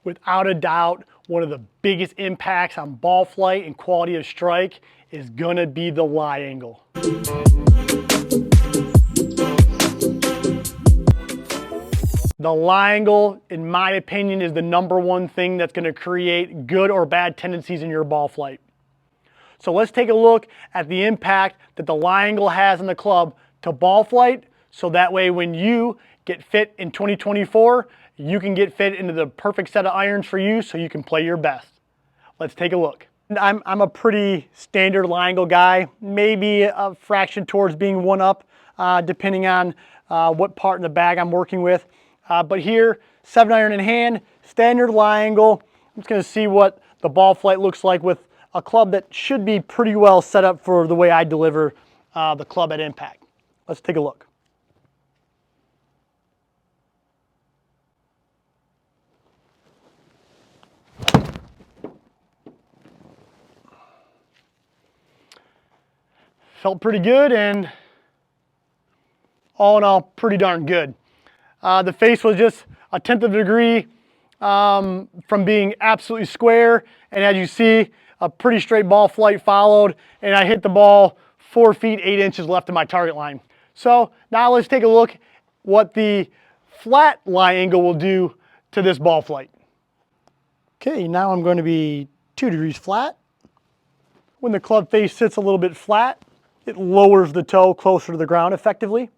Without a doubt, one of the biggest impacts on ball flight and quality of strike is going to be the lie angle. The lie angle, in my opinion, is the #1 thing that's going to create good or bad tendencies in your ball flight. So let's take a look at the impact that the lie angle has on the club to ball flight, so that way when you get fit in 2024, you can get fit into the perfect set of irons for you so you can play your best. Let's take a look. I'm a pretty standard lie angle guy, maybe a fraction towards being 1 up, depending on what part in the bag I'm working with. But here, 7-iron in hand, standard lie angle. I'm just going to see what the ball flight looks like with a club that should be pretty well set up for the way I deliver the club at impact. Let's take a look. Felt pretty good, and all in all, pretty darn good. The face was just 1/10 of a degree from being absolutely square, and as you see, a pretty straight ball flight followed, and I hit the ball 4 feet 8 inches left of my target line. So now let's take a look what the flat lie angle will do to this ball flight. Okay, now I'm going to be 2 degrees flat. When the club face sits a little bit flat, it lowers the toe closer to the ground effectively.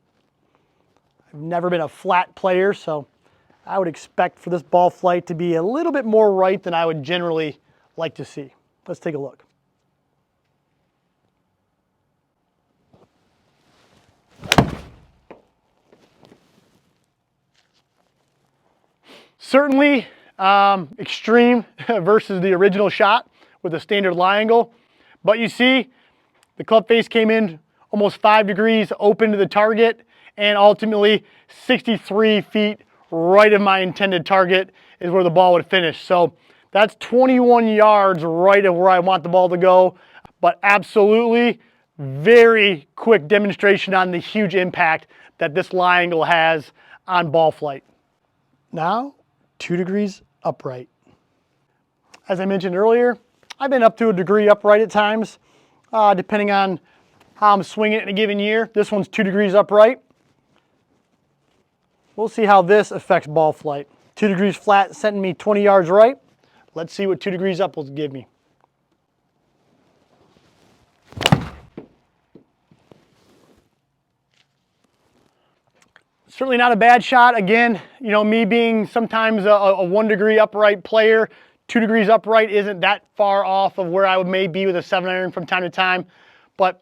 I've never been a flat player, so I would expect for this ball flight to be a little bit more right than I would generally like to see. Let's take a look. Certainly extreme versus the original shot with a standard lie angle, but you see the club face came in almost 5 degrees open to the target, and ultimately 63 feet right of my intended target is where the ball would finish. So that's 21 yards right of where I want the ball to go, but absolutely very quick demonstration on the huge impact that this lie angle has on ball flight. Now, 2 degrees upright. As I mentioned earlier, I've been up to a degree upright at times, depending on how I'm swinging it in a given year. This one's 2 degrees upright. We'll see how this affects ball flight. 2 degrees flat sending me 20 yards right. Let's see what 2 degrees up will give me. Certainly not a bad shot. Again, you know, me being sometimes a 1 degree upright player, 2 degrees upright isn't that far off of where I may be with a 7-iron from time to time. But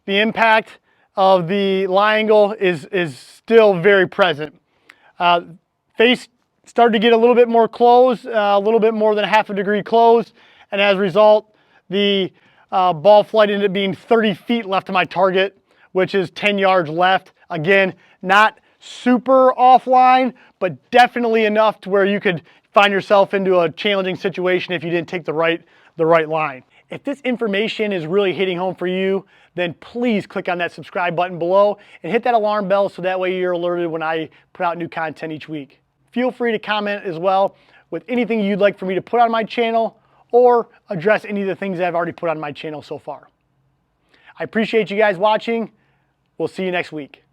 the impact of the lie angle is still very present. Face started to get a little bit more closed, a little bit more than a 1/2 degree closed, and as a result, the ball flight ended up being 30 feet left of my target, which is 10 yards left. Again, not super offline, but definitely enough to where you could find yourself into a challenging situation if you didn't take the right line. If this information is really hitting home for you, then please click on that subscribe button below and hit that alarm bell so that way you're alerted when I put out new content each week. Feel free to comment as well with anything you'd like for me to put on my channel or address any of the things that I've already put on my channel so far. I appreciate you guys watching. We'll see you next week.